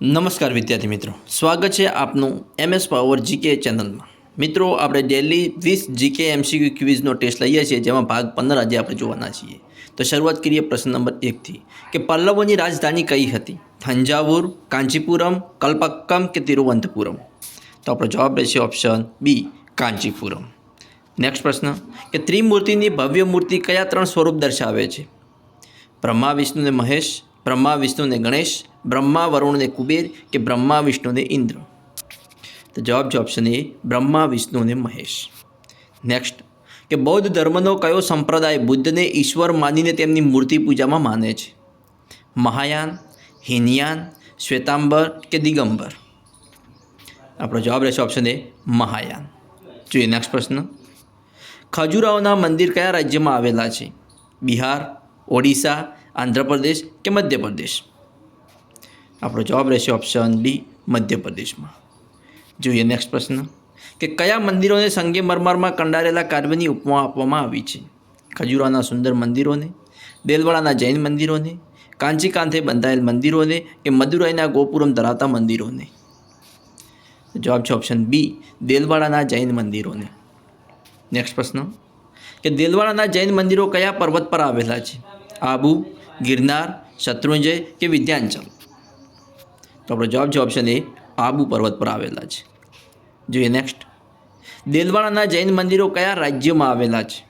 નમસ્કાર વિદ્યાર્થી મિત્રો, સ્વાગત છે આપનું MS પાવર જીકે ચેનલમાં। મિત્રો, આપણે ડેલી 20 જીકે MCQ ક્વિઝનો ટેસ્ટ લઈએ છીએ, જેમાં ભાગ 15 આજે આપણે જોવાના છીએ। તો શરૂઆત કરીએ પ્રશ્ન નંબર 1 થી કે પલ્લવોની રાજધાની કઈ હતી? થંજાવુર, કાંચીપુરમ, કલ્પક્કમ કે તિરુવનંતપુરમ? તો આપણો જવાબ રહેશે ઓપ્શન બી, કાંચીપુરમ। નેક્સ્ટ પ્રશ્ન કે ત્રિમૂર્તિની ભવ્ય મૂર્તિ કયા 3 સ્વરૂપ દર્શાવે છે? બ્રહ્મા, વિષ્ણુ ને મહેશ, બ્રહ્મા, વિષ્ણુ ને ગણેશ, બ્રહ્મા, વરુણ ને કુબેર કે બ્રહ્મા, વિષ્ણુ ને ઇન્દ્ર? તો જવાબ છે ઓપ્શન એ, બ્રહ્મા, વિષ્ણુ ને મહેશ। નેક્સ્ટ કે બૌદ્ધ ધર્મનો કયો સંપ્રદાય બુદ્ધને ઈશ્વર માનીને તેમની મૂર્તિ પૂજામાં માને છે? મહાયાન, હિનયાન, શ્વેતાંબર કે દિગંબર? આપણો જવાબ રહેશે ઓપ્શન એ, મહાયાન। જોઈએ નેક્સ્ટ પ્રશ્ન, ખજુરાહોના મંદિર કયા રાજ્યમાં આવેલા છે? બિહાર, ઓડિશા, આંધ્રપ્રદેશ કે મધ્યપ્રદેશ? આપણો જવાબ રહેશે ઓપ્શન ડી, મધ્યપ્રદેશમાં। જોઈએ નેક્સ્ટ પ્રશ્ન કે કયા મંદિરોને સંગેમરમરમાં કંડારેલા કાર્યની ઉપમા આપવામાં આવી છે? ખજુરાહોના સુંદર મંદિરોને, દેલવાડાના જૈન મંદિરોને, કાંચી કાંઠે બંધાયેલ મંદિરોને કે મદુરાઈના ગોપુરમ ધરાવતા મંદિરોને? જવાબ છે ઓપ્શન બી, દેલવાડાના જૈન મંદિરોને। નેક્સ્ટ પ્રશ્ન કે દેલવાડાના જૈન મંદિરો કયા પર્વત પર આવેલા છે? આબુ, ગિરનાર, શત્રુંજય કે વિંધ્યાચલ? તો આપણો જવાબ છે ઓપ્શન એ, આબુ પર્વત પર આવેલા છે। જોઈએ નેક્સ્ટ, દેલવાડાના જૈન મંદિરો કયા રાજ્યમાં આવેલા છે?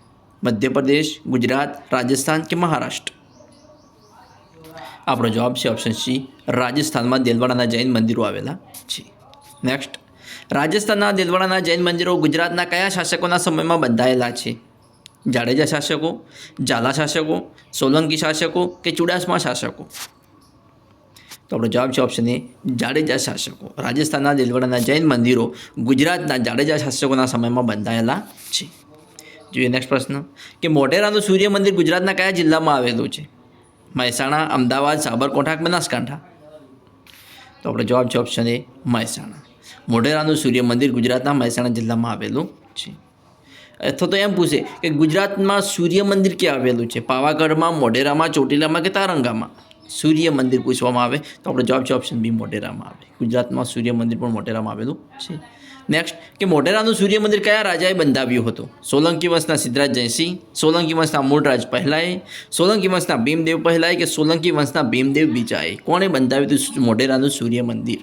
મધ્યપ્રદેશ, ગુજરાત, રાજસ્થાન કે મહારાષ્ટ્ર? આપણો જવાબ છે ઓપ્શન સી, રાજસ્થાનમાં દેલવાડાના જૈન મંદિરો આવેલા છે। નેક્સ્ટ, રાજસ્થાનના દેલવાડાના જૈન મંદિરો ગુજરાતના કયા શાસકોના સમયમાં બંધાયેલા છે? જાડેજા શાસકો, ઝાલા શાસકો, સોલંકી શાસકો કે ચુડાસમા શાસકો? તો આપણો જવાબ છે ઓપ્શન એ, જાડેજા શાસકો। રાજસ્થાનના દેલવાડાના જૈન મંદિરો ગુજરાતના જાડેજા શાસકોના સમયમાં બંધાયેલા છે। જોઈએ નેક્સ્ટ પ્રશ્ન કે મોઢેરાનું સૂર્ય મંદિર ગુજરાતના કયા જિલ્લામાં આવેલું છે? મહેસાણા, અમદાવાદ, સાબરકાંઠા કે બનાસકાંઠા? તો આપણો જવાબ છે ઓપ્શન એ, મહેસાણા। મોઢેરાનું સૂર્ય મંદિર ગુજરાતના મહેસાણા જિલ્લામાં આવેલું છે। અથવા તો એમ પૂછે કે ગુજરાતમાં સૂર્ય મંદિર ક્યાં આવેલું છે? પાવાગઢમાં, મોઢેરામાં, ચોટીલામાં કે તારંગામાં? સૂર્ય મંદિર પૂછવામાં આવે તો આપણો જવાબ છે ઓપ્શન બી, મોઢેરામાં આવે। ગુજરાતમાં સૂર્ય મંદિર પણ મોઢેરામાં આવેલું છે। નેક્સ્ટ કે મોઢેરાનું સૂર્ય મંદિર કયા રાજાએ બંધાવ્યું હતું? સોલંકી વંશના સિદ્ધરાજ જયસિંહ, સોલંકી વંશના મૂળરાજ પહેલાએ, સોલંકી વંશના ભીમદેવ પહેલાએ કે સોલંકી વંશના ભીમદેવ બીજાએ? કોણે બંધાવ્યું હતું મોઢેરાનું સૂર્ય મંદિર?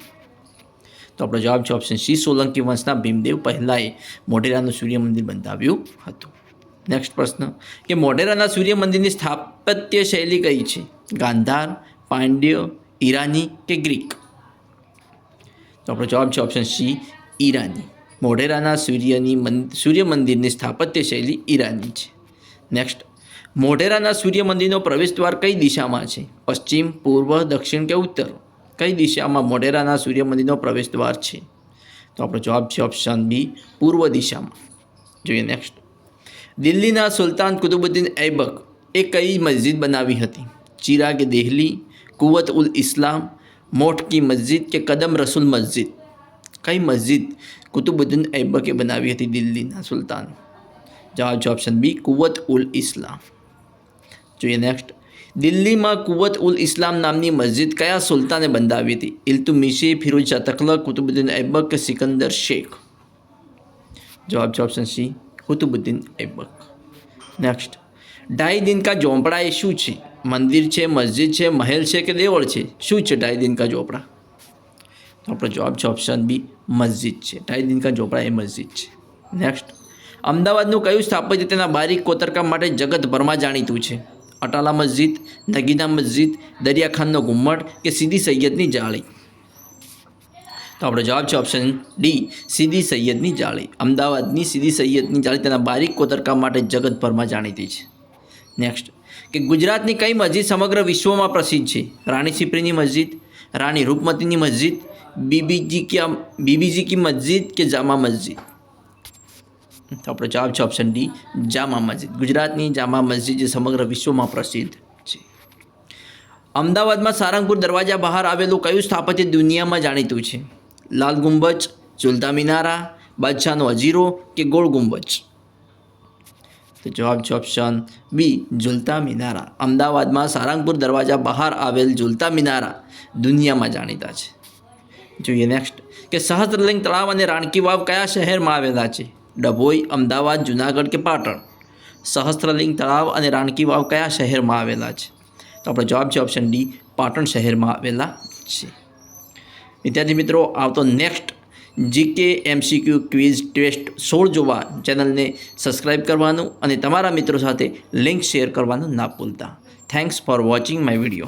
તો આપણો જવાબ છે ઓપ્શન સી, સોલંકી વંશના ભીમદેવ પહેલાએ મોઢેરાનું સૂર્ય મંદિર બંધાવ્યું હતું। નેક્સ્ટ પ્રશ્ન કે મોઢેરાના સૂર્ય મંદિરની સ્થાપત્ય શૈલી કઈ છે? ગાંધાર, પાંડ્ય, ઈરાની કે ગ્રીક? તો આપણો જવાબ છે ઓપ્શન સી, ઈરાની। મોઢેરાના સૂર્ય મંદિરની સ્થાપત્ય શૈલી ઈરાની છે। નેક્સ્ટ, મોઢેરાના સૂર્ય મંદિરનો પ્રવેશદ્વાર કઈ દિશામાં છે? પશ્ચિમ, પૂર્વ, દક્ષિણ કે ઉત્તર? કઈ દિશામાં મોઢેરાના સૂર્ય મંદિરનો પ્રવેશદ્વાર છે? તો આપણો જવાબ છે ઓપ્શન બી, પૂર્વ દિશામાં। જોઈએ નેક્સ્ટ, દિલ્હીના સુલતાન કુતુબુદ્દીન ઐબક એ કઈ મસ્જિદ બનાવી હતી? ચિરાગ દેહલી, કુવત ઉલ ઇસ્લામ, મોઠ કી મસ્જિદ કે કદમ રસૂલ મસ્જિદ? કઈ મસ્જિદ કુતુબુદ્દીન ઐબકે બનાવી હતી દિલ્હીના સુલતાન? જવાબ છે ઓપ્શન બી, કુવત ઉલ ઇસ્લામ। જોઈએ નેક્સ્ટ, દિલ્હીમાં કુવત ઉલ ઇસ્લામ નામની મસ્જિદ કયા સુલતાને બંધાવી હતી? ઇલ્તુમિશી, ફિરોઝ શાહ તગલક, કુતુબુદ્દીન ઐબક કે સિકંદર શેખ? જવાબ છે ઓપ્શન સી, કુતુબુદ્દીન ઐબક। નેક્સ્ટ, ઢાઈ દિન કા ઝોંપડા એ શું છે? મંદિર છે, મસ્જિદ છે, મહેલ છે કે દેવળ છે? શું છે ઢાઈ દિન કા ઝોંપડા? તો આપણો જવાબ છે ઓપ્શન બી, મસ્જિદ છે। ઢાઈ દિન કા ઝોંપડા એ મસ્જિદ છે। નેક્સ્ટ, અમદાવાદનું કયું સ્થાપત્ય તેના બારીક કોતરકામ માટે જગતભરમાં જાણીતું છે? અટાલા મસ્જિદ, નગીના મસ્જિદ, દરિયાખાનનો ઘુમ્મટ કે સીદી સૈયદની જાળી? તો આપણો જવાબ છે ઓપ્શન ડી, સીદી સૈયદની જાળી। અમદાવાદની સીદી સૈયદની જાળી તેના બારીક કોતરકામ માટે જગતભરમાં જાણીતી છે। નેક્સ્ટ કે ગુજરાતની કઈ મસ્જિદ સમગ્ર વિશ્વમાં પ્રસિદ્ધ છે? રાણી સિપ્રીની મસ્જિદ, રાણી રૂપમતીની મસ્જિદ, બીબીજી કી મસ્જિદ કે જામા મસ્જિદ? તો આપણો જવાબ છે ઓપ્શન ડી, જામા મસ્જિદ। ગુજરાતની જામા મસ્જિદ જે સમગ્ર વિશ્વમાં પ્રસિદ્ધ છે। અમદાવાદમાં સારંગપુર દરવાજા બહાર આવેલું કયું સ્થાપત્ય દુનિયામાં જાણીતું છે? લાલ ગુંબજ, ઝુલતા મિનારા, બાદશાહનો હજીરો કે ગોળ ગુંબજ? તો જવાબ છે ઓપ્શન બી, ઝુલતા મિનારા। અમદાવાદમાં સારંગપુર દરવાજા બહાર આવેલ ઝુલતા મિનારા દુનિયામાં જાણીતા છે। જોઈએ નેક્સ્ટ કે સહસ્ત્રલિંગ તળાવ અને રાણકી વાવ કયા શહેરમાં આવેલા છે? ડભોઈ, અમદાવાદ, જુનાગઢ કે પાટણ? સહસ્ત્રલિંગ તળાવ અને રાણકી વાવ કયા શહેરમાં આવેલા છે? તો આપણો જવાબ છે ઓપ્શન ડી, પાટણ શહેરમાં આવેલા છે. વિદ્યાર્થી મિત્રો, આવતો next GK MCQ quiz test 16 જોવા ચેનલને સબસ્ક્રાઈબ કરવાનું અને તમારા મિત્રો સાથે લિંક શેર કરવાનું ના ભૂલતા. Thanks for watching my video.